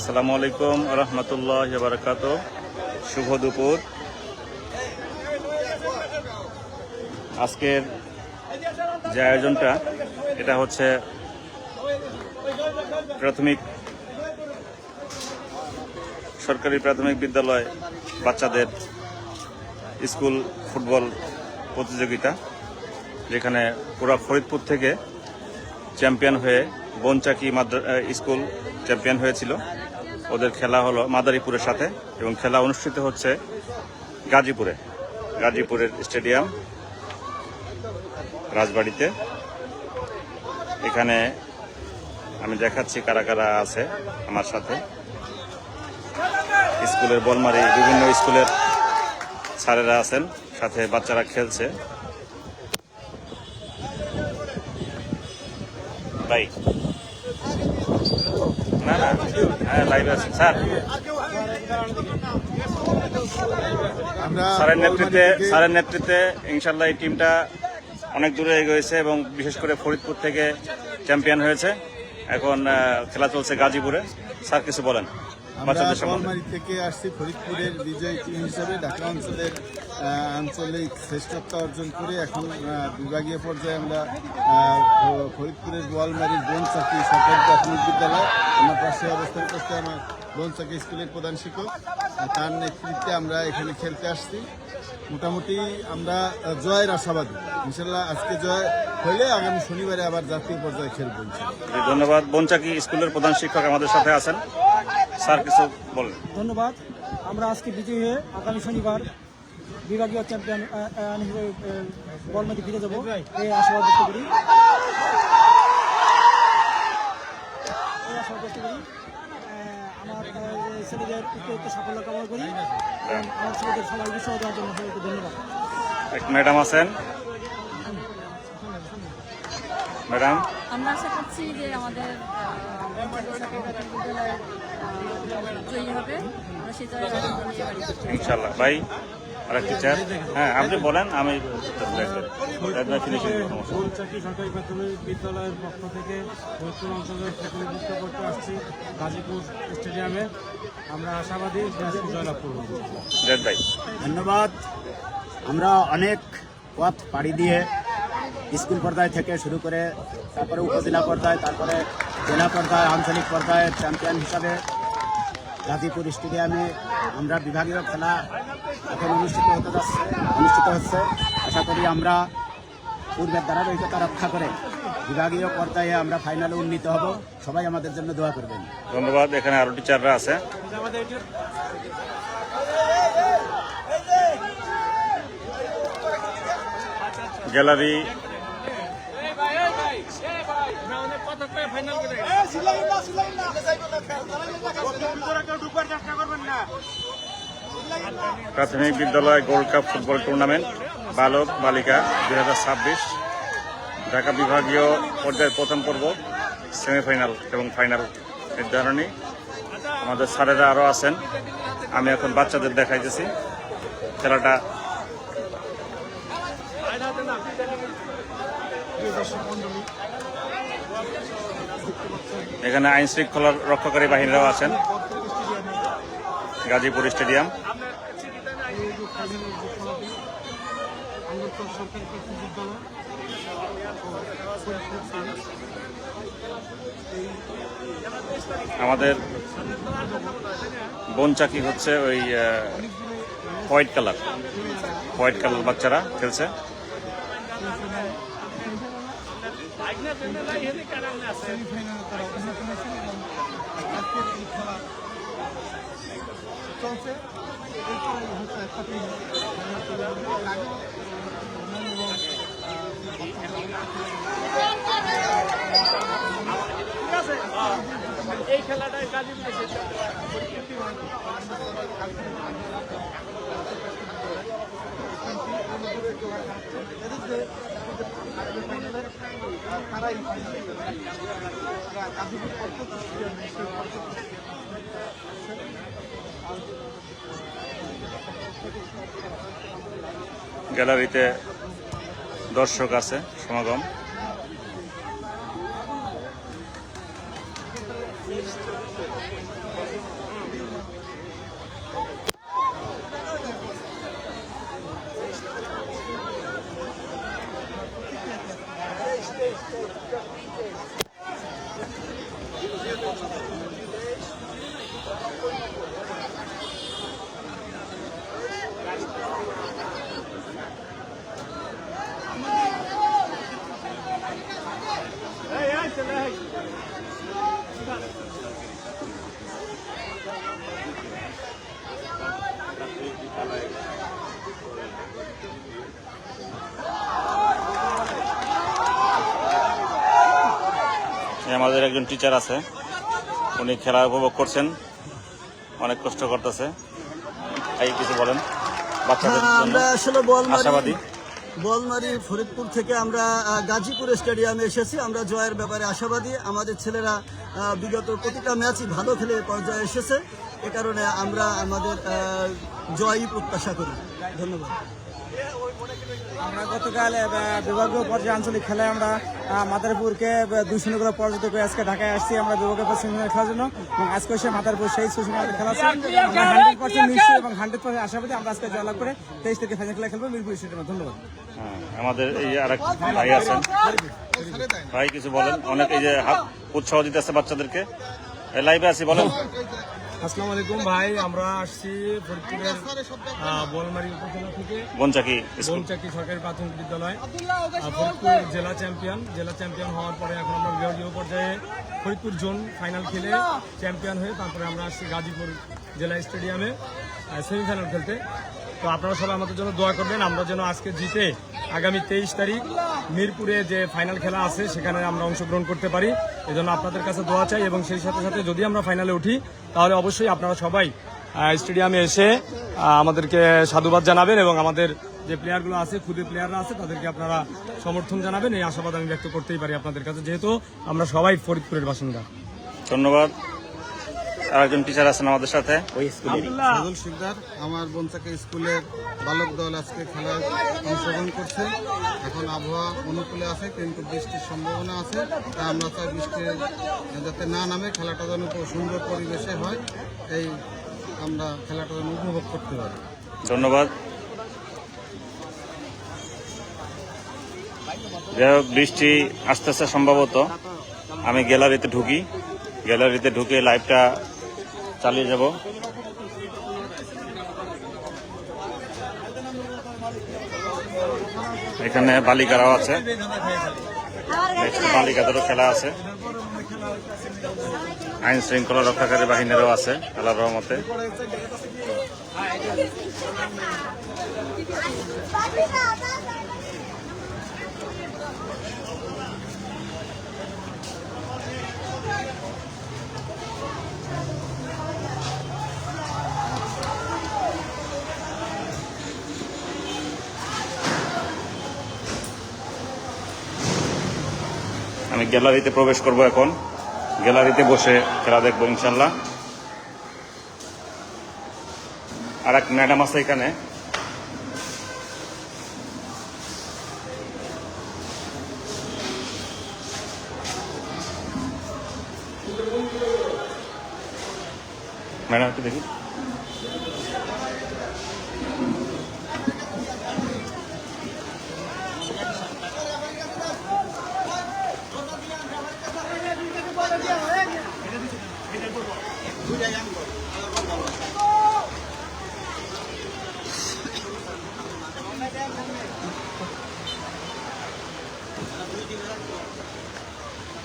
আসসালামু আলাইকুম রহমতুল্লাহ বারাকাত। শুভ দুপুর। আজকের যে আয়োজনটা এটা হচ্ছে সরকারি প্রাথমিক বিদ্যালয় বাচ্চাদের স্কুল ফুটবল প্রতিযোগিতা, যেখানে পুরা ফরিদপুর থেকে চ্যাম্পিয়ন হয়ে বনচাকি স্কুল চ্যাম্পিয়ন হয়েছিল। ওদের খেলা হলো মাদারীপুরের সাথে এবং খেলা অনুষ্ঠিত হচ্ছে গাজীপুরের স্টেডিয়াম রাজবাড়িতে। এখানে আমি দেখাচ্ছি কারা কারা আছে আমার সাথে। স্কুলের বলমারি বিভিন্ন স্কুলের স্যারেরা আছেন, সাথে বাচ্চারা খেলছে। ভাই না না হ্যাঁ লাইভ আছে স্যার। স্যারের নেতৃত্বে ইনশাল্লাহ এই টিমটা অনেক দূরে এগিয়েছে এবং বিশেষ করে ফরিদপুর থেকে চ্যাম্পিয়ন হয়েছে। এখন খেলা চলছে গাজীপুরে। স্যার কিছু বলেন। আমরা বলমারি থেকে আসছি ফরিদপুরের বিজয়ী টিম হিসেবে ঢাকা অঞ্চলের আঞ্চলিক শ্রেষ্ঠত্ব অর্জন করে এখন বিভাগীয় পর্যায়ে আমরা ফরিদপুরের বোয়ালমারির বনচাকি সরকারি প্রাথমিক বিদ্যালয়, আমার পাশে অবস্থান করছে আমার বনচাকি স্কুলের প্রধান শিক্ষক, তার নেতৃত্বে আমরা এখানে খেলতে আসছি। মোটামুটি আমরা জয়ের আশাবাদী। ইনশাল্লাহ আজকে জয় হলে আগামী শনিবারে আবার জাতীয় পর্যায়ে খেলবো। ধন্যবাদ। বনচাকি স্কুলের প্রধান শিক্ষক আমাদের সাথে আছেন, স্যার কিছু বলেন। ধন্যবাদ। আমরা আজকে বিজয়ী হয়ে আগামী শনিবার বিভাগীয় চ্যাম্পিয়ন হিসেবে বলমারি ফিরে যাবো এই আশাবাদ ব্যক্ত করি। আমার ছেলেদের উত্তর সাফল্য কামনা করি এবং আমার ছেলেদের সবাই উৎসাহ দেওয়ার জন্য সবাইকে ধন্যবাদ। ম্যাডাম আছেন। ম্যাডাম, আমরা আশা করছি যে আমাদের বিদ্যালয়ের জয়ী হবে, আমরা সেই জয়ের ইনশাল্লাহ। ভাই আরেক টিচার, হ্যাঁ আপনি বলেন। আমি বনচাকি সরকারি প্রাথমিক বিদ্যালয়ের পক্ষ থেকে ফরিদপুর অঞ্চলের প্রতিনিধিত্ব করতে আসছি গাজীপুর স্টেডিয়ামে। আমরা আশাবাদী জয়লাভ করব। ধন্যবাদ। আমরা অনেক পথ পাড়ি দিয়ে স্কুল পর্যায় থেকে শুরু করে তারপরে উপজেলা পর্যায়ে, তারপরে জেলা পর্যায়ে, আঞ্চলিক পর্যায়ে চ্যাম্পিয়ন হিসাবে গাজীপুর স্টেডিয়ামে আমরা বিভাগীয় খেলা এখন অনুষ্ঠিত হচ্ছে। আশা করি আমরা পূর্বের ধারাবাহিকতা রক্ষা করে বিভাগীয় পর্যায়ে আমরা ফাইনালে উন্নীত হব। সবাই আমাদের জন্য দোয়া করবেন। ধন্যবাদ। এখানে আরো টিচাররা আছে। গ্যালারি প্রাথমিক বিদ্যালয় গোল্ড কাপ ফুটবল টুর্নামেন্ট বালক বালিকা 2026 ঢাকা বিভাগীয় পর্যায়ের প্রথম পর্ব, সেমিফাইনাল এবং ফাইনাল নির্ধারণী। আমাদের স্যারেরা আরও আছেন। আমি এখন বাচ্চাদের দেখাইতেছি খেলাটা। এখানে আইন শৃঙ্খলার রক্ষাকারী বাহিনীরাও আছেন। গাজীপুর স্টেডিয়াম। আমাদের বনচাকি হচ্ছে ওই হোয়াইট কালার বাচ্চারা খেলছে। এই খেলাটাই গাজীপুরে গ্যালারিতে দর্শক আছে সমাগম। আমাদের একজন টিচার আছে, উনি খেলা উপভোগ করছেন, অনেক কষ্ট করতেছে। এই কিছু বলেন বাচ্চাদের জন্য আমরা আসলে আশাবাদী। বলমারি ফরিদপুর থেকে আমরা গাজীপুর স্টেডিয়ামে এসেছি। আমরা জয়ের ব্যাপারে আশাবাদী। আমাদের ছেলেরা বিগত প্রতিটা ম্যাচই ভালো খেলে পর্যায়ে এসেছে। এ কারণে আমরা আমাদের জয়ই প্রত্যাশা করি। ধন্যবাদ। আমরা গতকাল বিভাগীয় পর্যায়ে আঞ্চলিক খেলায় আমরা মাদারীপুরকে 2-0 করে পরাজিত করে আজকে ঢাকায় আসছি আমরা বিভাগীয় সেমিফাইনাল খেলার জন্য, এবং আজকে এসে মাদারীপুর সেই সেমিফাইনাল খেলা আছে। আমরা 100% নিশ্চিত এবং 100% আশাবাদী আমরা আজকে জয়লাভ করে 23 থেকে ফাইনাল খেলা খেলবো মিরপুর স্টেডিয়ামে। ধন্যবাদ। হ্যাঁ, আমাদের এই আরেক ভাই আছেন, ভাই কিছু বলেন। অনেক এই যে উৎসাহ দিতেছে বাচ্চাদেরকে, লাইভে আছি, বলেন। আসসালামু আলাইকুম ভাই, আমরা আসছি ফরিদপুরের বলমারি উপজেলা থেকে, বনচাকি স্কুল, বনচাকি সরকারি প্রাথমিক বিদ্যালয়। ফরিদপুর জেলা চ্যাম্পিয়ন হওয়ার পরে এখন আমরা বিভাগীয় পর্যায়ে ফরিদপুর জোন ফাইনাল খেলে চ্যাম্পিয়ন হয়ে তারপরে আমরা আসছি গাজীপুর জেলা স্টেডিয়ামে সেমিফাইনাল খেলতে। তো আপনারা সবাই আমাদের জন্য দোয়া করবেন, আমরা যেন আজকে জিতে আগামী 23 তারিখ মিরপুরে যে ফাইনাল খেলা আছে সেখানে আমরা অংশগ্রহণ করতে পারি। এজন্য আপনাদের কাছে দোয়া চাই, এবং সেই সাথে সাথে যদি আমরা ফাইনালে উঠি তাহলে অবশ্যই আপনারা সবাই স্টেডিয়ামে এসে আমাদেরকে সাধুবাদ জানাবেন, এবং আমাদের যে প্লেয়ারগুলো আছে, ক্ষুদে প্লেয়াররা আছে, তাদেরকে আপনারা সমর্থন জানাবেন। এই আশাবাদ আমি ব্যক্ত করতেই পারি আপনাদের কাছে, যেহেতু আমরা সবাই ফরিদপুরের বাসিন্দা। ধন্যবাদ। আরেকজন টিচার আছেন আমাদের সাথে, ওই স্কুলেরই সাদুল শিকদার। আমার বনচাকা স্কুলের বালক দল আজকে খেলায় অংশগ্রহণ করছে। এখন আবহাওয়া অনুকূলে আছে, কিন্তু বৃষ্টির সম্ভাবনা আছে। তাই আমরা চাই বৃষ্টি যাতে না নামে, খেলাটা যেন খুব সুন্দর পরিবেশে হয়, এই আমরা খেলাটা যেন উপভোগ করতে পারি। ধন্যবাদ। যাই হোক, বৃষ্টি আসতেছে সম্ভবত। আমি গ্যালারিতে ঢুকে লাইভটা চালিয়ে যাব। এখানে বালিকারাও আছে, বালিকাদেরও খেলা আছে, আইন শৃঙ্খলা রক্ষাকারী বাহিনীরও আছে আল্লাহর রহমতে। আমি গ্যালারিতে প্রবেশ করব এখন, গ্যালারিতে বসে খেলা দেখবো ইনশাল্লাহ। আর এক ম্যাডাম আছে এখানে, ম্যাডাম একটু দেখি।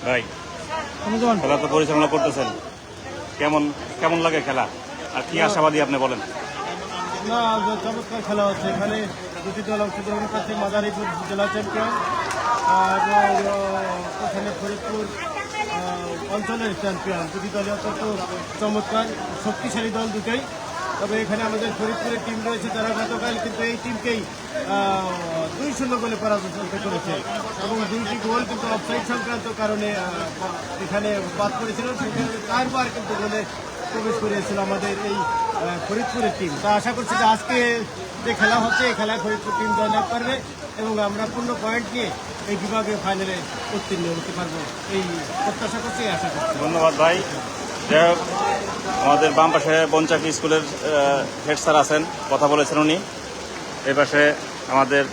ভাই, খেলা তো পরিচালনা করতেছেন, কেমন লাগে খেলা, আর কি আশাবাদী আপনি বলেন? না, চমৎকার খেলা হচ্ছে। এখানে দুটি দল অংশগ্রহণ করছে, মাদারীপুর জেলা চ্যাম্পিয়ন আর এখানে ফরিদপুর অঞ্চলের চ্যাম্পিয়ন। দুটি দলই অত্যন্ত চমৎকার, শক্তিশালী দল দুটোই। তবে এখানে আমাদের ফরিদপুরের টিম রয়েছে, তারা গতকাল কিন্তু এই টিমকেই 2-0 গোলে পরাজিত করেছে, এবং 2টি গোল কিন্তু অফসাইড সংক্রান্ত কারণে এখানে বাদ করেছিল। সেখানে 4বার কিন্তু গোলে প্রবেশ করেছিল আমাদের এই ফরিদপুরের টিম। তা আশা করছি যে আজকে যে খেলা হচ্ছে এই খেলায় ফরিদপুর টিম জয়লাভ করবে, এবং আমরা পূর্ণ পয়েন্ট নিয়ে এই বিভাগীয় ফাইনালে উত্তীর্ণ হতে পারবো, এই প্রত্যাশা করছি, আশা করছি। ধন্যবাদ ভাই। যাই হোক, আমাদের বাম পাশে বনচাকি স্কুলের হেড স্যার আছেন, কথা বলেছেন উনি। এই পাশে আমাদের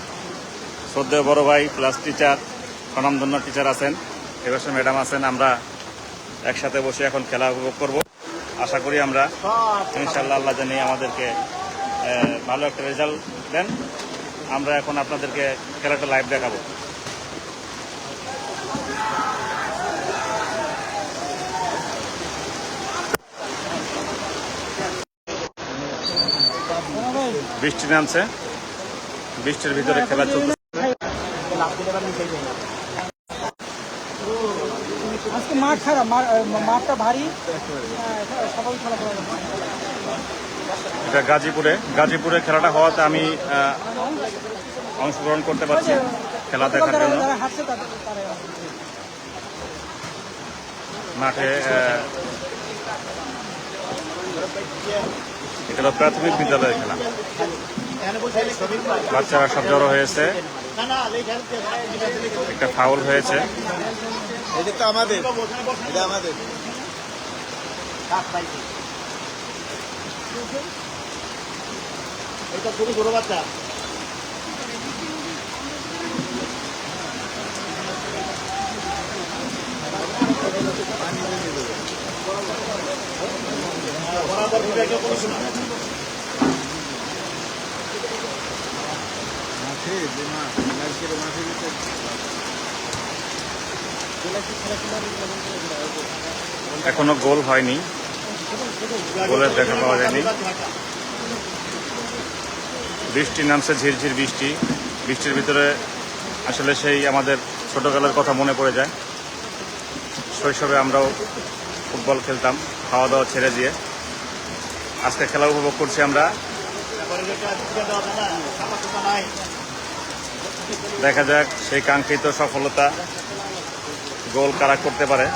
শ্রদ্ধেয় বড় ভাই ক্লাস টিচার, স্বনামধন্য টিচার আছেন। এই পাশে ম্যাডাম আছেন। আমরা একসাথে বসে এখন খেলা উপভোগ করব। আশা করি আমরা ইনশাআল্লাহ, আল্লাহ জানি আমাদেরকে ভালো একটা রেজাল্ট দেন। আমরা এখন আপনাদেরকে খেলাটা লাইভ দেখাবো। বৃষ্টি নামছে, বৃষ্টির ভিতরে খেলা চলছে। আজকে মাঠ খারাপ, মাঠটা ভারী, সবাই খেলা করা যাবে। এটা গাজীপুরে খেলাটা হওয়াতে আমি অংশগ্রহণ করতে পারছি খেলা দেখার জন্য। যারা হাঁটছে তারা মাঠে এটা হলো প্রাথমিক বিদ্যালয়ের খেলা। বাচ্চারা সব জড়ো হয়েছে, একটা ফাউল হয়েছে। এটা তো আমাদের, এটা আমাদের। এটা খুবই ছোট বাচ্চা। বরাবর বিভাগীয় কমিশনার মাঠে যে মাঠ, লাইকের মাঠে যেতে এখনো গোল হয়নি, গোলের দেখা পাওয়া যায়নি। বৃষ্টি নামছে, ঝিরঝির বৃষ্টি। বৃষ্টির ভিতরে আসলে সেই আমাদের ছোটবেলার কথা মনে পড়ে যায়। শৈশবে আমরাও ফুটবল খেলতাম খাওয়া দাওয়া ছেড়ে দিয়ে। আজকে খেলা উপভোগ করছি আমরা। দেখা যাক সেই কাঙ্ক্ষিত সফলতা গোল কারা করতে পারে।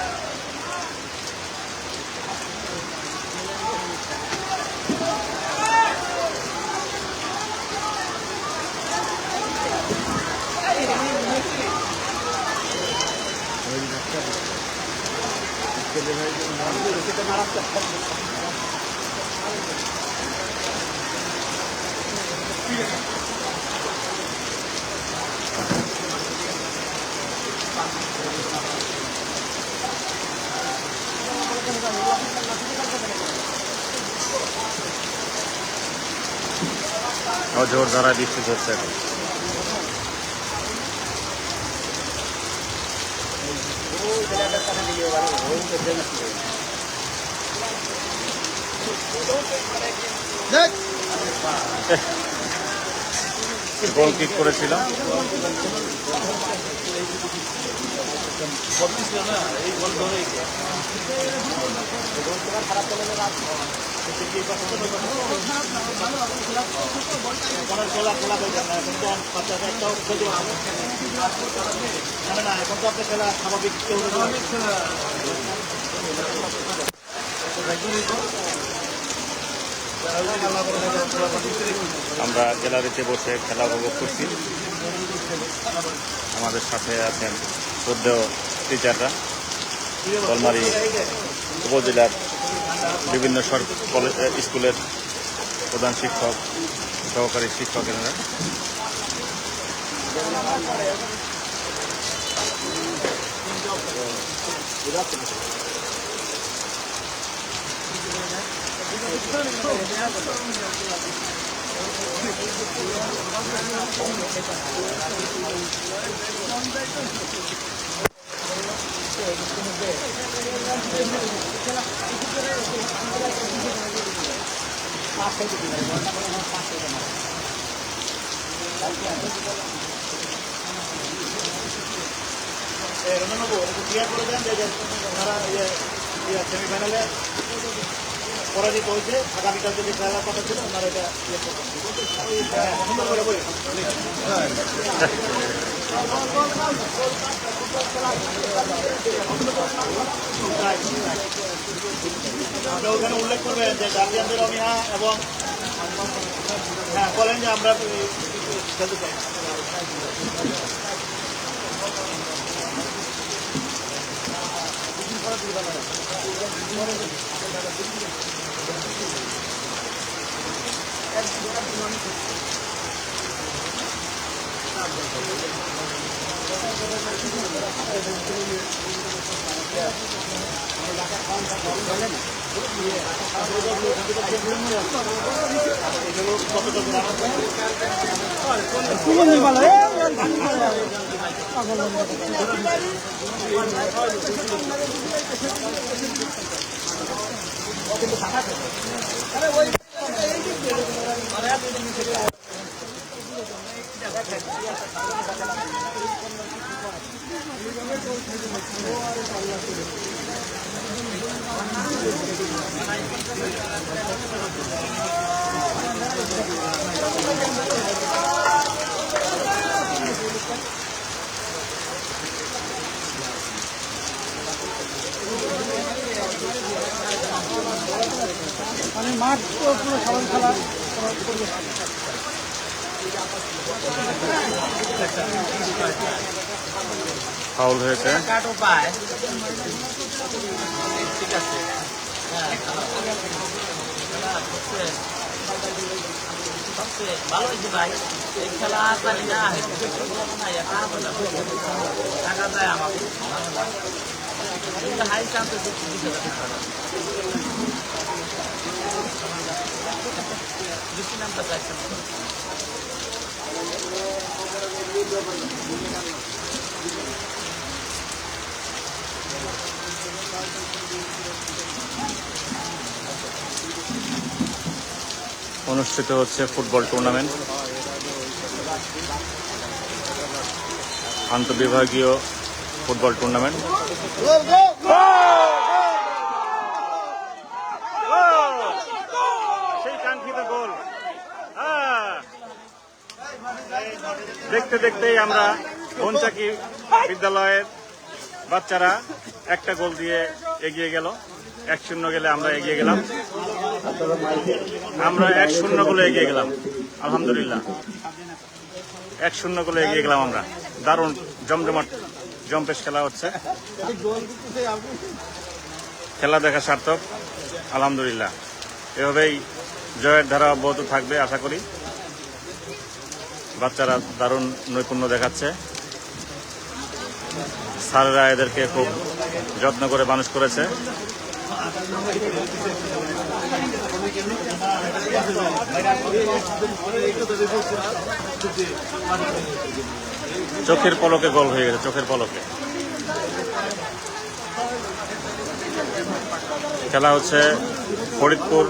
জোর ধারায় বৃষ্টি ধরছে এখন। গোল কিক করেছিল। খেলা খেলা হয়ে যাবে না, এখন তো বাচ্চাটা একটাও খেলতে পারবে না। এখন তো আপনার খেলা স্বাভাবিক আমরা গ্যালারিতে বসে খেলা উপভোগ করছি। আমাদের সাথে আছেন শ্রদ্ধেয় টিচাররা, কলমারি উপজেলার বিভিন্ন স্কুলের প্রধান শিক্ষক, সহকারী শিক্ষকেরা। ক্লিয়ার করে দেন যে ওনারা সেমিফাইনালে পরাজিত হয়েছে। আগামীকাল যদি খেলার কথা ছিল ওনারা এটা ইয়ে আপনি ওখানে উল্লেখ করবেন যে গার্জিয়ানদের অনীহা এবং হ্যাঁ বলেন যে আমরা খেলতে চাই। মানে মাঠ তো পুরো সবাই খেলা ফাউল হয়েছে। ভালো হয়েছে ভাই, এই খেলা জানি না টাকা দেয় আমাকে হাই চান্স বেশি নামটা চাইছে না। অনুষ্ঠিত হচ্ছে ফুটবল টুর্নামেন্ট, আন্তঃবিভাগীয় ফুটবল টুর্নামেন্ট। সেই কাঙ্ক্ষিত গোল। দেখতে দেখতেই আমরা বনচাকি বিদ্যালয়ের বাচ্চারা একটা গোল দিয়ে এগিয়ে গেল। 1-0 গেলে আমরা এগিয়ে গেলাম, আমরা 1-0 গোলে এগিয়ে গেলাম। আলহামদুলিল্লাহ 1-0 গোলে এগিয়ে গেলাম আমরা। দারুণ জমজমাট জম্পেশ খেলা হচ্ছে, খেলা দেখা সার্থক আলহামদুলিল্লাহ। এভাবেই জয়ের ধারা অব্যাহত থাকবে আশা করি। বাচ্চারা দারুণ নৈপুণ্য দেখাচ্ছে, স্যারেরা এদেরকে খুব যত্ন করে মানুষ করেছে। চোখের পলকে গোল হয়ে গেছে, চোখের পলকে। খেলা হচ্ছে ফরিদপুর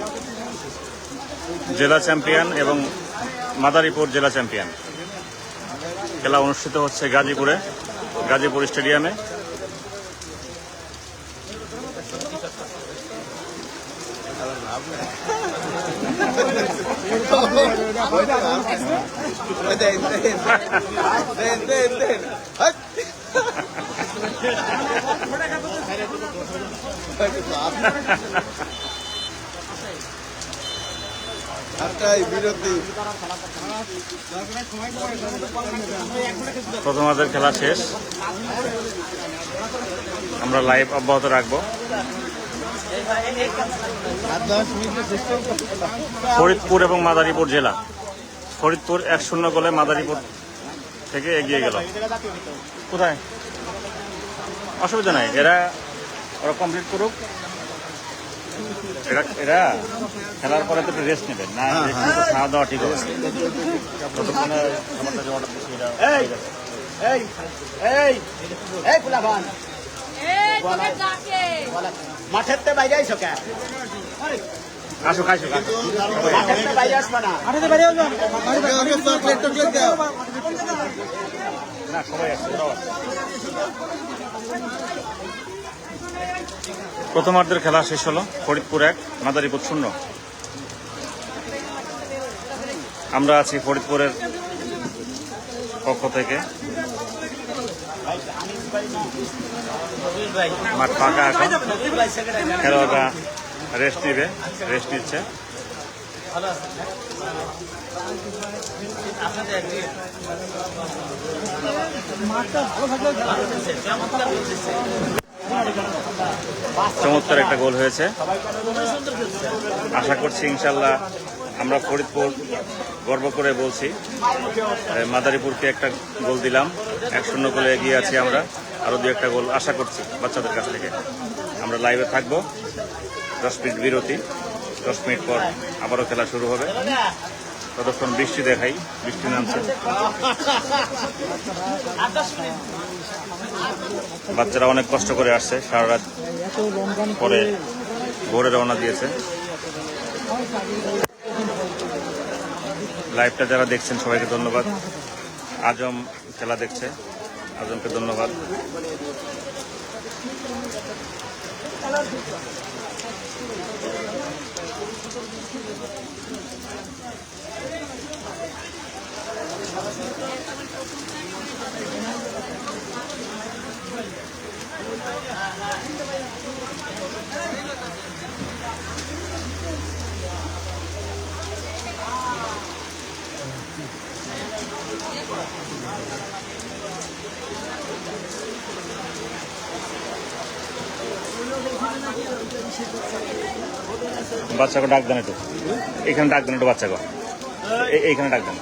জেলা চ্যাম্পিয়ন এবং মাদারীপুর জেলা চ্যাম্পিয়ন। খেলা অনুষ্ঠিত হচ্ছে গাজীপুরে, গাজীপুর স্টেডিয়ামে। প্রথমার্ধের খেলা শেষ, আমরা লাইভ অব্যাহত রাখবো। ফরিদপুর এবং মাদারীপুর জেলা, ফরিদপুর 1-0 গোলে মাদারীপুর থেকে এগিয়ে গেল। কোথায় অসুবিধা নাই, ওরা কমপ্লিট করুক। এরা খেলার পরে তো রেস্ট নেবেন না, খাওয়া দাওয়া ঠিক হবে। ততক্ষণে আমাদের যে অর্ডার দিচ্ছি মাঠের তে বাইরে আইসো কে? আসুক আসুক আসুক। মাঠের তে বাইরে আসবা না? মাঠে বেরিয়ে যাও, না সবাই আসছে, ওরাও আসছে। প্রথমার্ধের খেলা শেষ হলো, ফরিদপুর 1 মাদারীপুর 0। আমরা আছি ফরিদপুরের পক্ষ থেকে। মাঠ ফাঁকা এখন, খেলোয়াড়রা রেস্ট নিচ্ছে। চমৎকার একটা গোল হয়েছে। আশা করছি ইনশাল্লাহ আমরা ফরিদপুর গর্ব করে বলছি, মাদারীপুরকে একটা গোল দিলাম, 1-0 গোলে এগিয়ে আছি আমরা। আরও 2-1 গোল আশা করছি বাচ্চাদের কাছ থেকে। আমরা লাইভে থাকবো। 10 মিনিট বিরতি, 10 মিনিট পর আবারও খেলা শুরু হবে। ততক্ষণ বৃষ্টি দেখাই, বৃষ্টি নামছে। বাচ্চারা অনেক কষ্ট করে আসছে, সারা রাত পরে ভোরে রওনা দিয়েছে। লাইভটা যারা দেখছেন সবাইকে ধন্যবাদ। আজম খেলা দেখছে, আজমকে ধন্যবাদ। বাচ্চাকে ডাক দেন একটু, এখানে ডাক দেন একটু বাচ্চাকে, এইখানে ডাক দেন।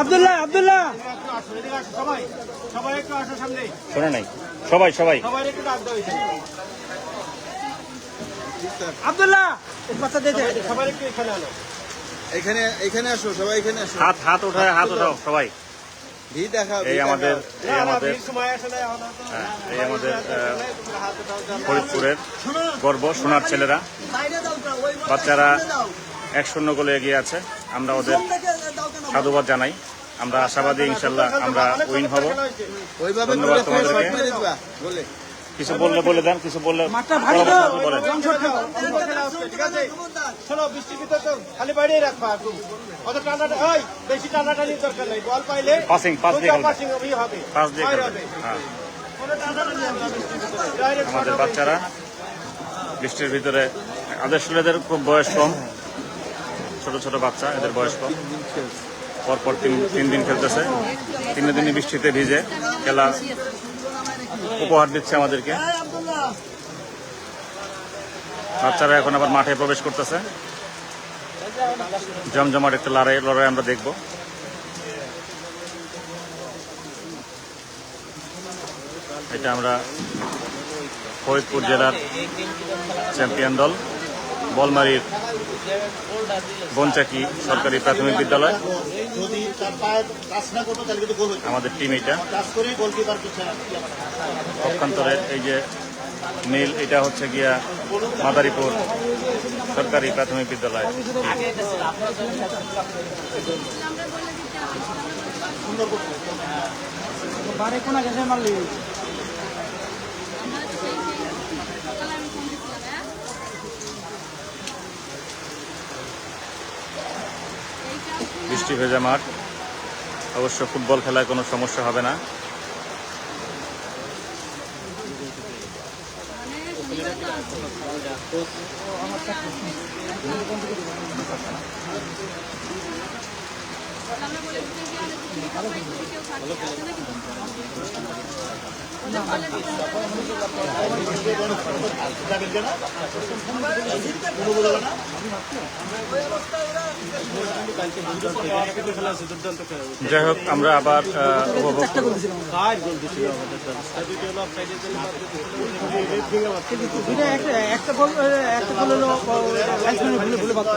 আব্দুল্লাহ আব্দুল্লাহ সবাই সবাই একটু আসো সামনে, শোনে নাই সবাই সবাই সবাই একটু ডাক দাও এখানে। আব্দুল্লাহ বাচ্চা দিয়ে দে। সবাই একটু এখানে আনো। এখানে আসো, সবাই এখানে আসো। হাত উঠায়, হাত উঠাও সবাই। ভি দেখা, এই আমাদের সময় আসলে এই আমাদের ফরিদপুরের গর্ব সোনার ছেলেরা, বাচ্চারা 1-0 গোলে এগিয়ে আছে। আমরা ওদের সাধুবাদ জানাই। আমরা আশাবাদী ইনশাল্লাহ আমরা উইন হব। ওইভাবে ধন্যবাদ তোমাদেরকে। বলে কিছু বললে বলে দেন, কিছু বললে মাঠটা ভালো দাও, বলেন। ঠিক আছে, শোনো বৃষ্টির ভিতর তো খালি বাইরেই রাখবা একটু। অত টানাটা হয়, বেশি টানাটানির দরকার নেই। বল পাইলে পাস দিয়ে খেলবে। পাসিং হবে, পাস দিয়ে ফায়ার খেলবে। হবে। হ্যাঁ, কোনো টানাটানি হবে না বৃষ্টির ভিতরে। ডাইরেক্ট আমাদের বাচ্চারা বৃষ্টির ভিতরে, আদেশ ছেলেদের খুব বয়স কম, ছোট ছোট বাচ্চা, এদের বয়স কম। পরপর 3 দিন খেলতেছে, 3 দিনই বৃষ্টিতে ভিজে খেলা উপহার দিচ্ছে আমাদেরকে। বাচ্চারা এখন আবার মাঠে প্রবেশ করতেছে। জমজমাট একটা লড়াই আমরা দেখব। এটা আমরা ফরিদপুর জেলার চ্যাম্পিয়ন দল বলমারীর বনচাকি সরকারি প্রাথমিক বিদ্যালয়। যদি তার পায়ে টাচ না করতো তাহলে কিন্তু গোল হতো। আমাদের টিম এটা টাচ করেই গোলকিপার পিছনে। পক্ষান্তরে এই যে নীল, এটা হচ্ছে গিয়া মাদারীপুর সরকারি প্রাথমিক বিদ্যালয়। বারে কোনা গেছে মারলি। বৃষ্টি ভেজা মাঠ, অবশ্য ফুটবল খেলায় কোনো সমস্যা হবে না। যাই হোক, আমরা আবার উপভোগ করব। একটা গোল হলো লাইন্সম্যান ভুলে বাদ।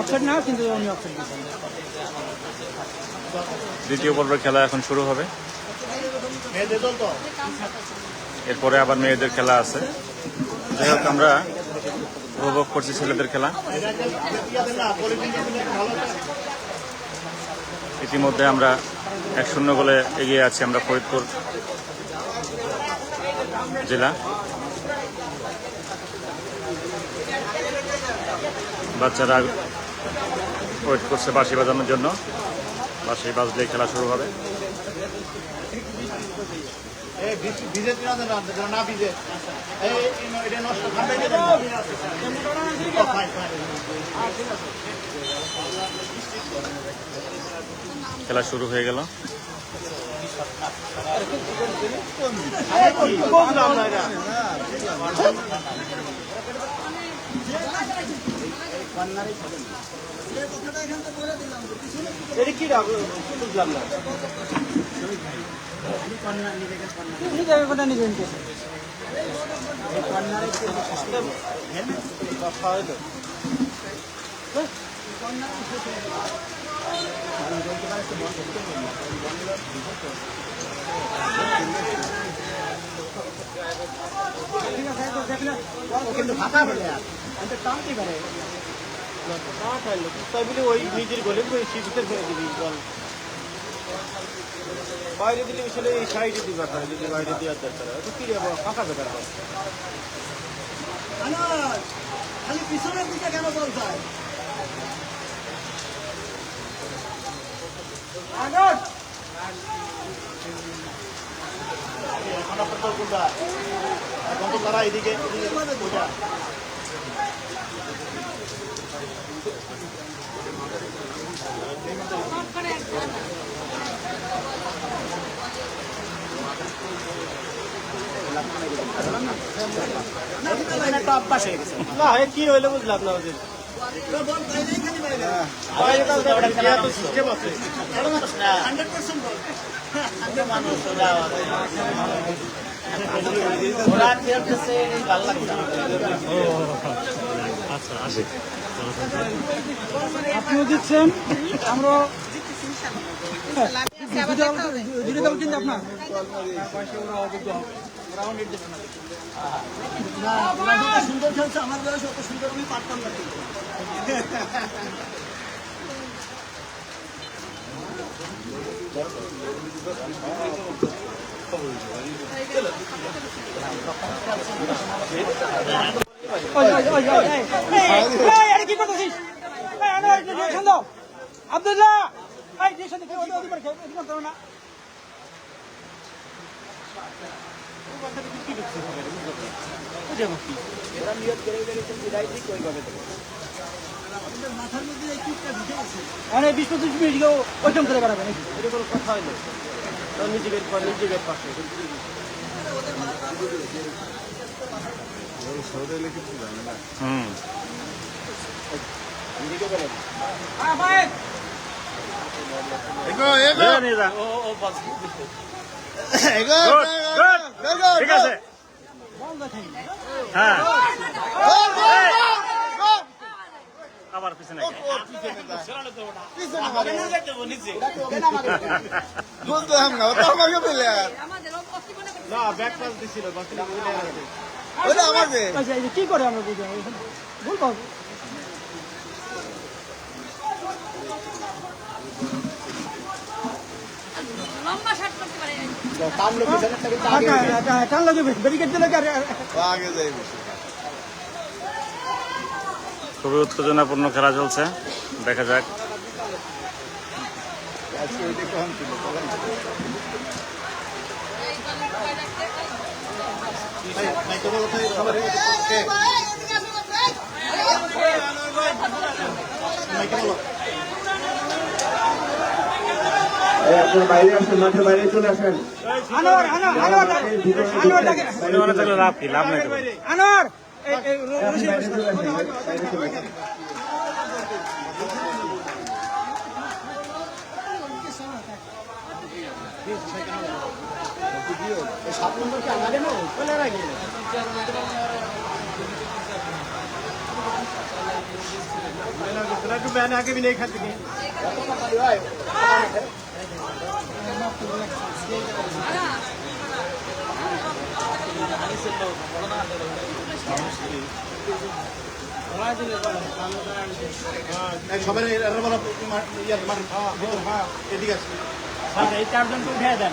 অফসাইড না, কিন্তু উনি অফসাইড দিয়েছেন। দ্বিতীয় পর্বের খেলা এখন শুরু হবে। এরপরে আবার মেয়েদের খেলা আছে। যাই হোক, আমরা উপভোগ করছি ছেলেদের খেলা। ইতিমধ্যে আমরা 1-0 গোলে এগিয়ে আছি আমরা ফরিদপুর জেলা। বাচ্চারা ওয়েট করছে বাঁশি বাজানোর জন্য। বাঁশি বাজলে খেলা শুরু হবে। ভিজে না ভিজে এটা নষ্ট খেলা শুরু হয়ে গেল। এটা কি বুঝলাম না। কিন্তু ফাঁকা হলে আর টানতে পারে। তাই বলে ওই নিজের গোলে শীতের ফেলে দিবি বল। বাইরে দিলে আসলে এই সাইডে দিবার হয়, যদি বাইরে দেওয়ার দরকার হয় তো কি রে বাবা, ফাঁকা বেকার হয়। খালি পিছনের দিকে কেন বল যায়? এখন আপনার কোনটা এখন তো তারা এদিকে ওটা একটা অভ্যাস হয়ে গেছে। না এ কি হইলে বুঝলাম না ওদের সিস্টেম আছে। মানুষ ওরা খেলতেছে ভালো লাগছে। আপনিও দিচ্ছেন, আমরা দুটো দাম কিন্তু আপনার সুন্দর খেলছে, আমার বয়স অত সুন্দর আমি পারতাম না কিন্তু। কি করতেছিস? আব্দুল্লাহ না মাথার মধ্যে এই কিকটা ঢুকে গেছে। 20-25 মিনিট ওইরকম করে বেড়াবে নাকি? এটা কোনো কথা হইলো নিজেদের পর নিজেদের পাশে হুম নিয়ে যা। Good, good. ঠিক আছে হ্যাঁ আবার পিছনে বুঝলাম না, ওটা আমাকে প্লেয়ার, আমাদের অক্ষিমনে না ব্যাক পাস দিছিল বাকি ওটা আমাকে। আচ্ছা, এই যে কি করে আমরা বুঝি ভুল পাবো। লম্বা শার্ট করতে পারে। টান লাগে ব্যারিকেড দিলে কি আর- আগে যাই বেশি। খুবই উত্তেজনাপূর্ণ খেলা চলছে, দেখা যাক। আজকে ওইটা কখন ছিল বলেন? আনোয়ার ডাকে। মনে মনে থাকলে লাভ কি, লাভ নাই তো। আনোয়ার मैंने आगे भी नहीं खाती সবাই এদিকে আছে এই চারজনকে উঠে দেন।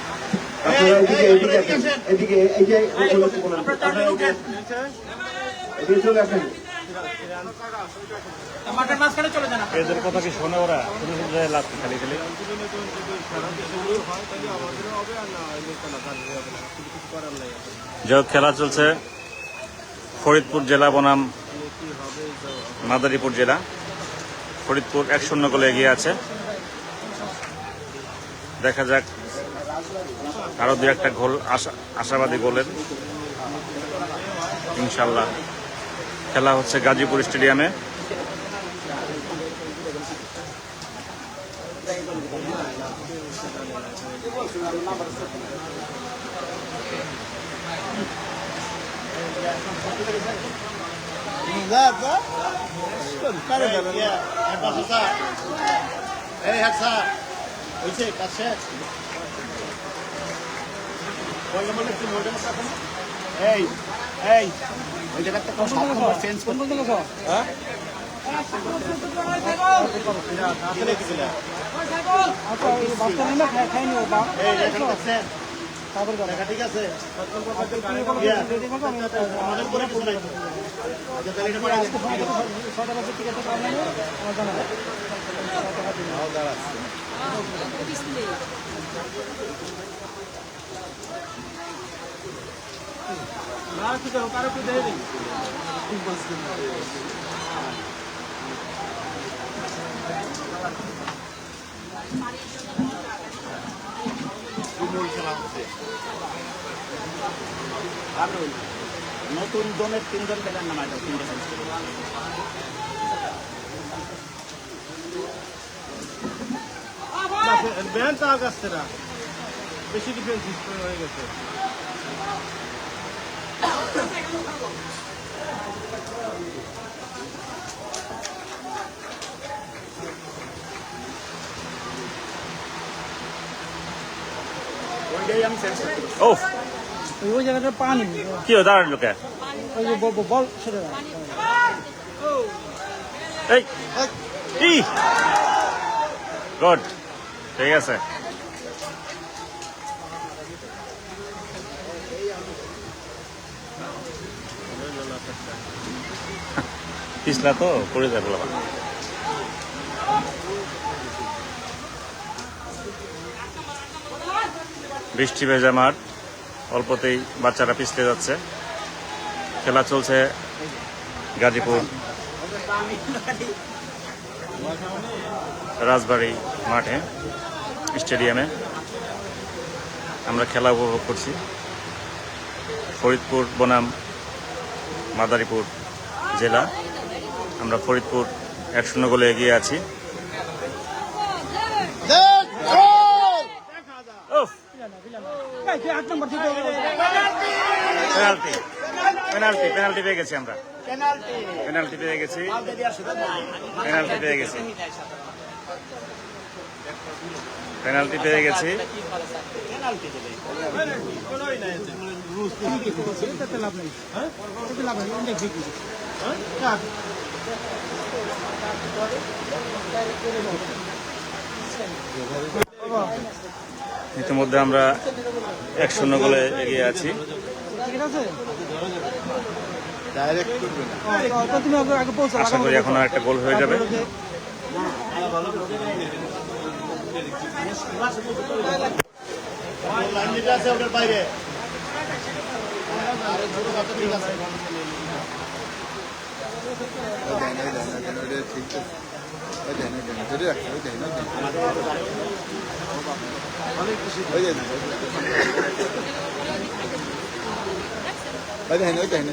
মাঠের মাঝখানে চলে যান। এদের কথা কি শোনে ওরা? শুনে শুনে যায় লাভ কি, খালি খালি। যাই হোক, খেলা চলছে ফরিদপুর জেলা বনাম মাদারীপুর জেলা। ফরিদপুর 1-0 গোলে এগিয়ে আছে। দেখা যাক আরো 2-1টা গোল আশাবাদী গোলের ইনশাল্লাহ। খেলা হচ্ছে গাজীপুর স্টেডিয়ামে। এই এই ওই জায়গাটা কোন চেঞ্জ করতে আচ্ছা এই বাচ্চা নিলে খাই নিও বা এই লেখা দেখছেন? তারপর লেখা ঠিক আছে? রেডি করবো আমি আমাদের করে কিছু নাই তো। আচ্ছা তাহলে এটা পাঠিয়ে দেন। 6টা বাজে টিকিট অনলাইনে আমার জানাবো ডিসপ্লে নতুন জনের 3 জন প্লেয়ার নামায় দাও 3 জন। ব্যান তো আগাচ্ছে না, বেশি ডিফেন্স হয়ে গেছে। ওইটাই আমি চেঞ্জ করতে বলছি। ও ওই জায়গাটা পানি কি হয় দাঁড়ান লোকে ওই যে বল সেটা এই ই গুড ঠিক আছে পিছলা তো পড়ে যাবে বাবা বৃষ্টি ভেজা মাঠ অল্পতেই বাচ্চারা পিছলে যাচ্ছে খেলা চলছে গাজীপুর রাজবাড়ী মাঠে স্টেডিয়ামে আমরা খেলা উপভোগ করছি ফরিদপুর বনাম মাদারীপুর জেলা আমরা ফরিদপুর 1-0 গোলে এগিয়ে আছি উফ, 8 নম্বর থেকে পেনাল্টি পেনাল্টি পেনাল্টি পেয়ে গেছি আমরা পেনাল্টি পেনাল্টি পেয়ে গেছি আউটে দেওয়ার সুযোগ নাই। পেনাল্টি পেয়ে গেছি পেনাল্টি পেয়ে গেছি পেনাল্টি দেবে। এটাতে লাভ নেই এটাতে লাভ নেই অনেক বিক্রি ইতিমধ্যে আমরা 1-0 গোলে এগিয়ে আছি ঠিক আছে ডাইরেক্ট করবে না। তো তুমি আগে পৌঁছো আশা করি এখন আর একটা গোল হয়ে যাবে লাইন যেটা আছে ওটার বাইরে। ঠিক আছে। ওটা ঠিক আছে। ওই দেন ধরে রাখো ওই দেন ওই দেন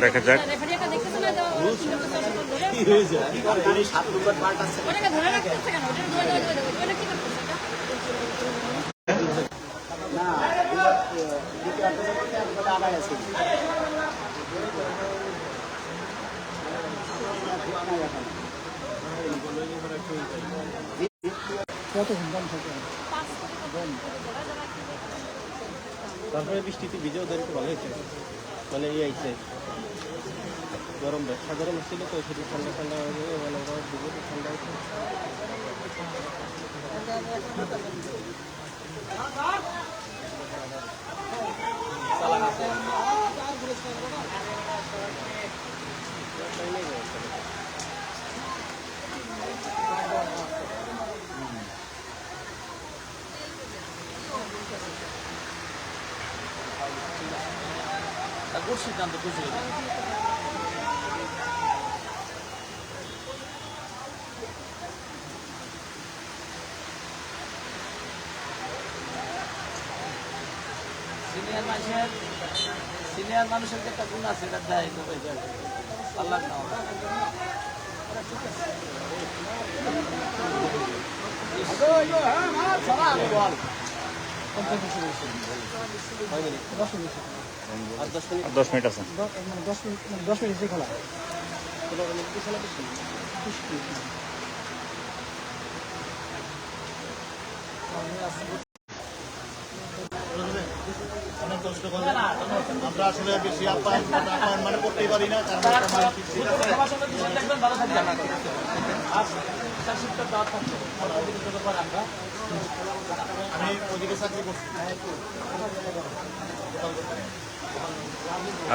দেখা যাক রেফারি একটা দেখতেছে না গাড়ি 7 নম্বর পার্ট আছে। ওটাকে ধরে রাখতেছে কেন ওটা ধরে ওটা কি করতেছে না, দ্বিতীয় অর্ধের মধ্যে একবারে আগায় আছে। কত দাম থাকে তারপরে বৃষ্টিতে ভিজে ওদের একটু ভালো হয়েছে, মানে ইয়ে আইছে গরম ব্যবসা গরম ছিল তো সেটি ঠান্ডা ঠান্ডা হয়ে যাবে, মানে ওরা ভিজে তো ঠান্ডা হয়েছে। গুড সিদ্ধান্ত খুশি সিনিয়র মানুষের যে একটা গুণ আছে এটা দেয় আল্লাহ আর 10 মিনিট 10 মিনিট আছে 10 মিনিট খেলা অনেক কষ্ট করে আমরা আসলে বেশি আপ্যায়ন মানে করতেই পারি না, কারণ একটা মানসিক ঠিক আছে। দেখবেন ভালো থাকবেন। স্কলারশিপটা দেওয়া থাকছে 15 দিনের জন্য পরে আমরা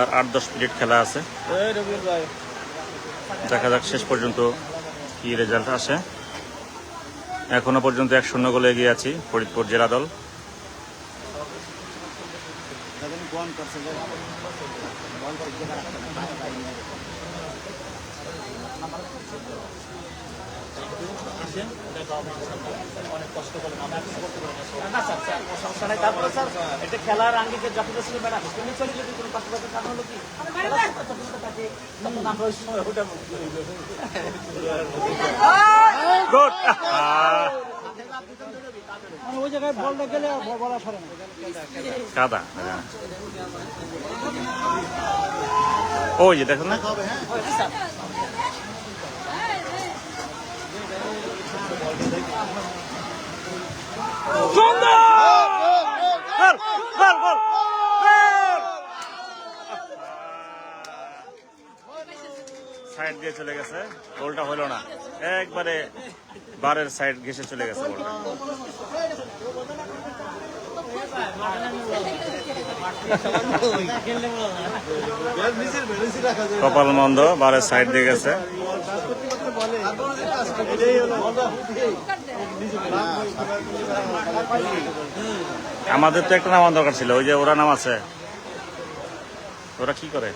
আর 8-10 মিনিট খেলা আছে, দেখা যাক শেষ পর্যন্ত কি রেজাল্ট আসে। এখনো পর্যন্ত 1-0 গোলে এগিয়ে আছি ফরিদপুর জেলা দল। অনেক কষ্ট করে না স্যার স্যার সমস্যা নাই। তারপরে স্যার এটা খেলার আঙ্গিকে যতটা ছিল ম্যাডাম তুমি চলে যদি কোনো কষ্ট করতে কারণ হলো কি তখন আমরা ওই সময় ওটা গুড। মানে ওই জায়গায় বলটা গেলে বলা সরে না। কাদা ওই যে দেখুন না, সাইড দিয়ে চলে গেছে, গোলটা হলো না, একবারে বারের সাইড ঘেসে চলে গেছে গোলটা। কপাল মন্দ, বারের সাইড দিয়ে গেছে। আমাদের তো একটা নামার দরকার ছিল, ওই যে ওরা নাম আছে, ওরা কি করে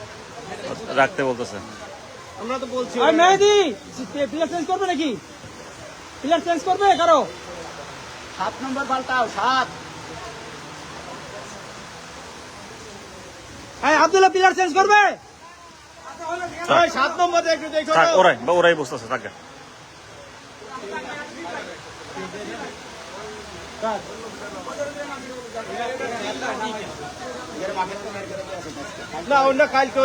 রাখতে বলতেছে। আমরা তো বলছি মেহেদি প্লেয়ার চেঞ্জ করবে নাকি? প্লেয়ার চেঞ্জ করবে কারো? 7 নম্বর পাল্টাও 7। আব্দুল্লাহ প্লেয়ার চেঞ্জ করবে? 7 নম্বর একটু দেখো থাক, ওরাই বসতেছে, থাক। না অন্য কালকে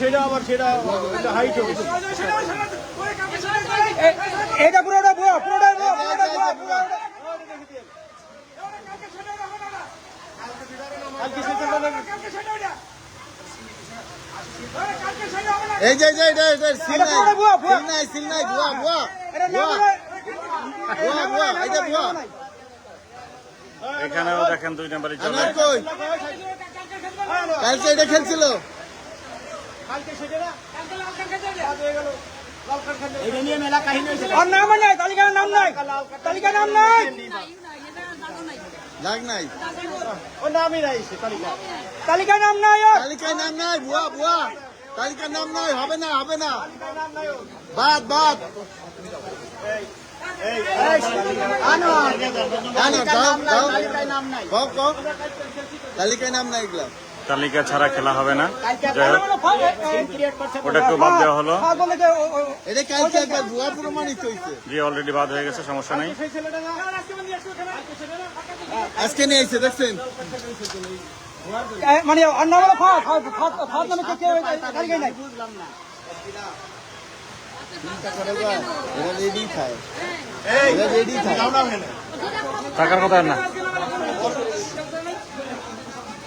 সেটা আবার সেটা হাইট হবে। এটা পুরোটা ভুয়া, পুরোটাই ভুয়া, পুরোটাই ভুয়া, এই যে সিল নাই ভুয়া ভুয়া এটা ভুয়া। এখানেও দেখেন 2 নাম্বারই চলে। আনার কই? কালকে এটা খেলছিল। এটা নিয়ে মেলা কাহিনী হয়েছে। আর নাম নাই, তালিকার নাম নাই, তালিকার নাম নাই, দাগ নাই, ও নামই নাই সে তালিকা। তালিকার নাম নাই, তালিকায় নাম নাই, ভুয়া ভুয়া, তালিকার নাম নাই, হবে না বাদ বাদ। তালিকায় নাম নাই, এগুলা তালিকা ছাড়া খেলা হবে না, যাই হোক ওটাকেও বাদ দেওয়া হলো। এটা কালকে একবার ভুয়া প্রমাণিত হয়েছে। জি অলরেডি বাদ হয়ে গেছে, সমস্যা নেই। আজকে নিয়ে এসে দেখছেন মানে অন্য ফাঁদ নামে তালিকায় নাই। এরা রেডি খায়, এরা রেডি খায়। টাকার কথা না,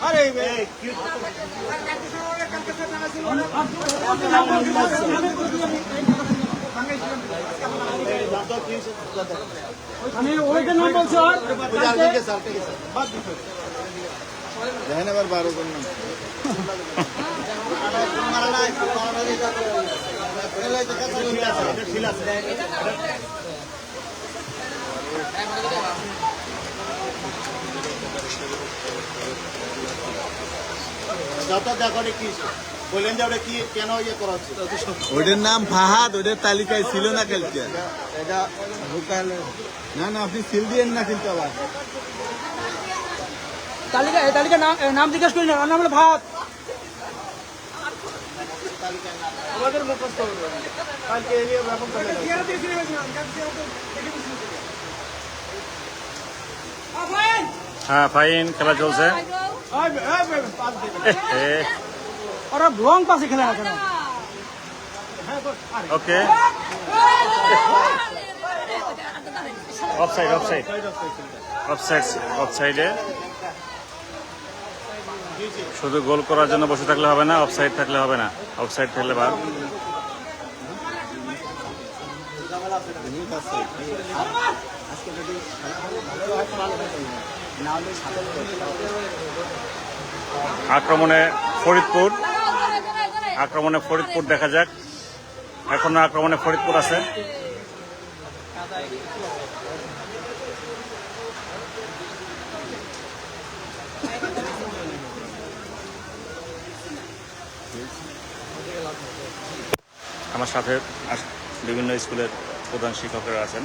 আরে আমি ওইটার নাম বলছি। দেখেন এবার 12 জন নাম। ওইটার নাম ফাহাদ, ওইটার তালিকায় ছিল না কালকে। এটা না আপনি সিল দিয়েন না কিন্তু আবার। তালিকা নাম জিজ্ঞেস করি না, নাম হলো ভাত। আমাদের মুখস্থ হবে কালকে এই নিয়ে ব্যাপক চলে যাবে। হ্যাঁ ফাইন, খেলা চলছে। ওরা রং পাশে খেলে না কেন? ওকে, অফসাইডে শুধু গোল করার জন্য বসে থাকলে হবে না, অফসাইড থাকলে হবে না। অফসাইড থাকলে বাদ। আক্রমণে ফরিদপুর দেখা যাক। এখনো আক্রমণে ফরিদপুর আছে। আমার সাথে বিভিন্ন স্কুলের প্রধান শিক্ষকেরা আছেন।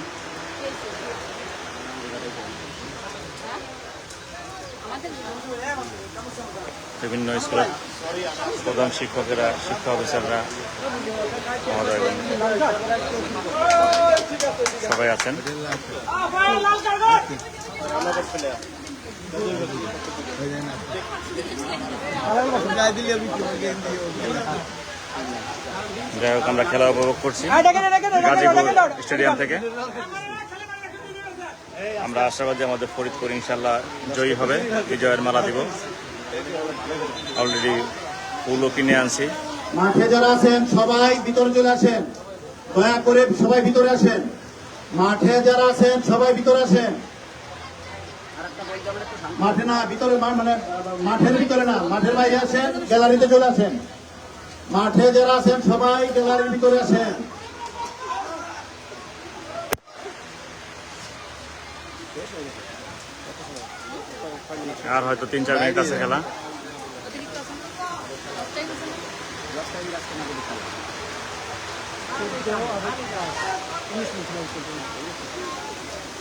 বিভিন্ন স্কুলের প্রধান শিক্ষকেরা, শিক্ষা অফিসাররা মহোদয়গণ সবাই আছেন। যাই হোক, আমরা খেলা উপভোগ করছি গাজীপুর স্টেডিয়াম থেকে। আমরা আশাবাদী আমাদের ফরিদপুর ইনশাল্লাহ জয়ী হবে, বিজয়ের মালা দিব। অলরেডি ফুলও কিনে আনছি। মাঠে যারা আছেন সবাই ভিতরে চলে আসেন, দয়া করে সবাই ভিতরে আসেন। মাঠে যারা আছেন সবাই ভিতরে আসেন। মাঠে না, ভিতরে মানে মাঠের ভিতরে না, মাঠের বাইরে আসেন, গ্যালারিতে চলে আসেন। মাঠে যারা আছেন সবাই গ্যালারির ভিতরে আসেন। আর হয়তো 3-4 মিনিট আছে খেলা।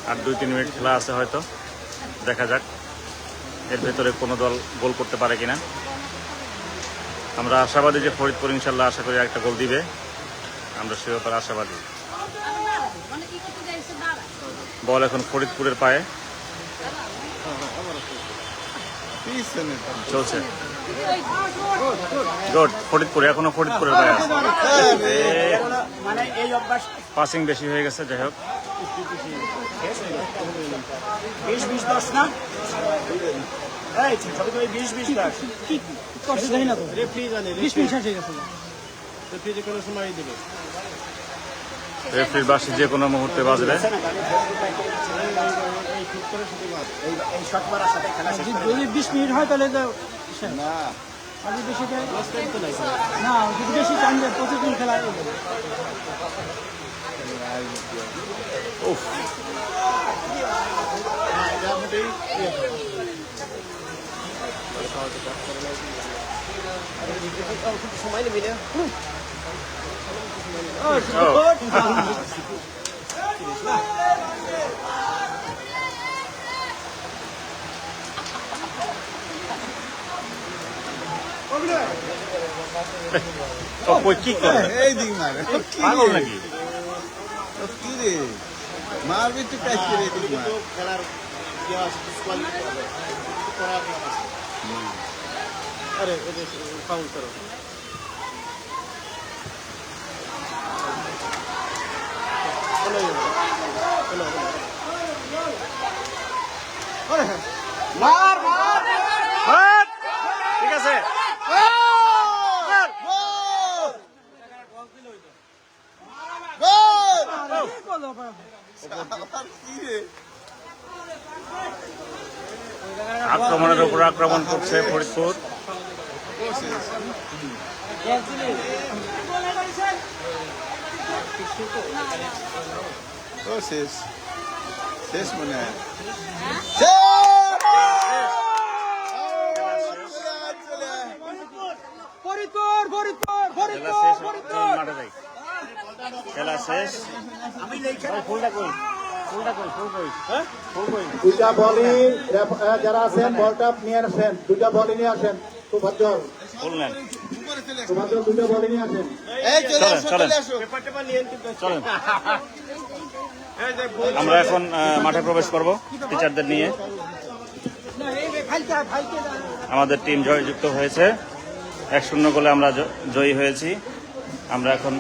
আর 2-3 মিনিট খেলা আছে হয়তো, দেখা যাক এর ভেতরে কোনো দল গোল করতে পারে কিনা। আমরা আশাবাদী যে ফরিদপুর ইনশাল্লাহ আশা করি একটা গোল দিবে, আমরা সে ব্যাপারে আশাবাদী। বল এখন ফরিদপুরের পায়ে চলছে। গুড, ফরিদপুর এখনো ফরিদপুরের পায়ে আছে। পাসিং বেশি হয়ে গেছে। যাই হোক, 20-20-10 না, 20 মিনিট শেষ হয়ে গেছে। রেফারির বাঁশি যে কোনো মুহূর্তে বাজবে। যদি 20 মিনিট হয় তাহলে না, বেশি না, যদি বেশি টাইম যায় প্রতিদিন খেলা। সময় নেবি না। কি করে এই দিক মারে পাগল নাকি? কি রে মারবি তো কাজ করে দিক মার। খেলার আরে ফাউল করো। ঠিক আছে। আক্রমণের উপর আক্রমণ করছে ফরিদপুর। শেষ শেষ মনে হয়। খেলা শেষ। দুইটা বলই যারা আছেন বলটা নিয়ে আসেন, দুইটা বলই নিয়ে আসেন। সুভদ্র বললেন সুভদ্র দুইটা বলই নিয়ে আসেন। চলেন। আমরা এখন মাঠে প্রবেশ করব টিচারদের নিয়ে। আমাদের টিম জয়যুক্ত হয়েছে, 1-0 গোলে আমরা জয়ী হয়েছি। আমরা এখন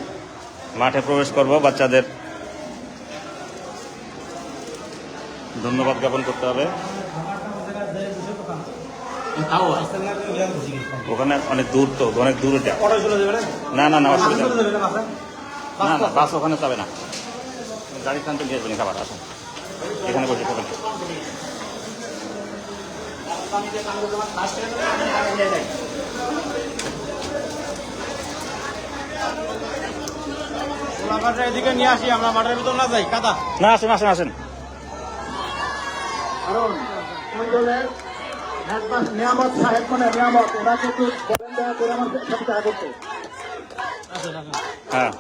মাঠে প্রবেশ করব, বাচ্চাদের ধন্যবাদ জ্ঞাপন করতে হবে। তাও ওখানে অনেক দূর তো, অনেক দূর এটা। না না না, অসুবিধা নেই। না না, বাস ওখানে যাবে না, গাড়ি খান তো নিয়ে আসবেন খাবার। আসুন, এখানে বসে খাবেন। এদিকে নিয়ে আসি, আমরা মাঠের ভিতর না যাই, কাদা। না, আসেন আসেন আসেন। কারণ ওই দলের হেডমাস্টার নিয়ামত সাহেব, মানে নিয়ামত, ওনাকে একটু বলেন দয়া করে আমার সাথে দেখা করতে। হ্যাঁ,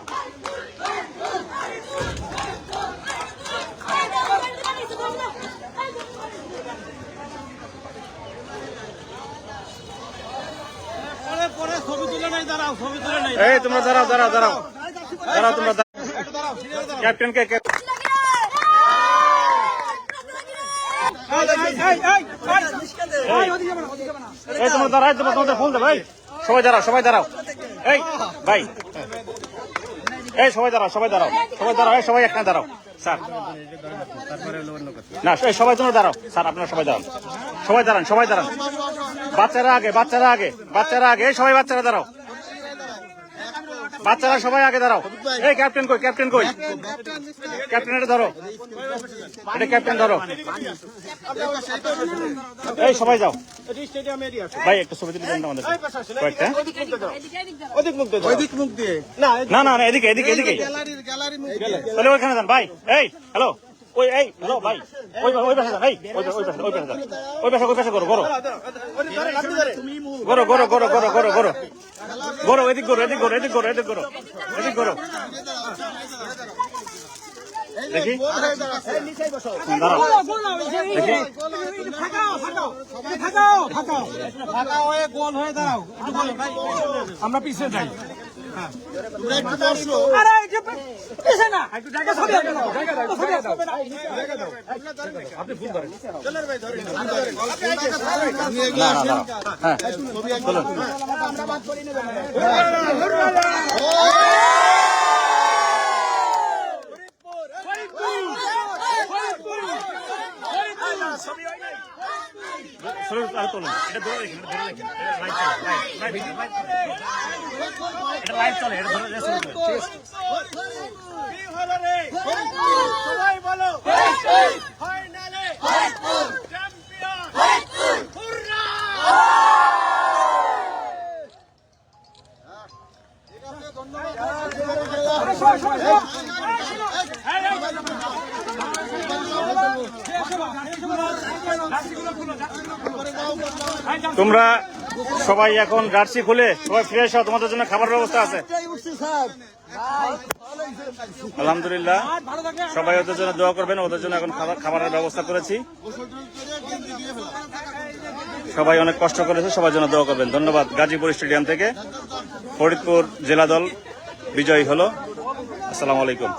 পরে ছবি তুলে নাই, দাঁড়াও, ছবি তুলে নাই। এই তোমরা দাঁড়াও দাঁড়াও দাঁড়াও দাঁড়াও, তোমরা ক্যাপ্টেনকে এই তোমরা দাঁড়াই, তোমরা তোমাদের ফোন দেবো। এই সবাই দাঁড়াও, সবাই দাঁড়াও। এই ভাই, এই সবাই দাঁড়াও, সবাই দাঁড়াও, সবাই দাঁড়াও, এই সবাই এখানে দাঁড়াও। স্যার না, এই সবাই তোমরা দাঁড়াও। স্যার আপনারা সবাই দাঁড়ান, সবাই দাঁড়ান, সবাই দাঁড়ান। বাচ্চারা আগে, বাচ্চারা আগে, বাচ্চারা আগে। এই সবাই বাচ্চারা দাঁড়াও, বাচ্চারা সবাই আগে দাঁড়াও। এই ক্যাপ্টেন কই, ক্যাপ্টেন কই? ক্যাপ্টেন এটা ধরো, এটা ক্যাপ্টেন ধরো। এই সবাই যাও। ভাই একটা ছবি তুলে দেন না আমাদের কয়েকটা। না না না, এদিকে এদিকে এদিকে, তাহলে ওইখানে যান ভাই। এই হ্যালো, ওই এই হ্যালো ভাই, ওই ওই পাশে যান। এই ওই পাশে, ওই পাশে যান, ওই পাশে, ওই পাশে করো করো করো করো করো করো করো করো করো, এদিক করো, এদিক করো, এদিক করো, এদিক করো, এদিক করো। দেখি দাঁড়াও, দেখি আমরা পিছিয়ে যাই। আপনি ফোন করেন। না না না, হ্যাঁ চলুন। এটা ধরে রাখেন, এটা ধরে রাখেন, এটা লাইভ চলে, এটা ধরে রাখেন। সবাই বলো ফাইনালে চ্যাম্পিয়ন হুররা! তোমরা সবাই এখন জার্সি খুলে সবাই ফ্রেশ হও, তোমাদের জন্য খাবার ব্যবস্থা আছে। আলহামদুলিল্লাহ, সবাই ওদের জন্য দোয়া করবেন। ওদের জন্য এখন খাবারের ব্যবস্থা করেছি। সবাই অনেক কষ্ট করেছে, সবার জন্য দোয়া করবেন। ধন্যবাদ। গাজীপুর স্টেডিয়াম থেকে ফরিদপুর জেলা দল বিজয়ী হলো। আসসালামু আলাইকুম।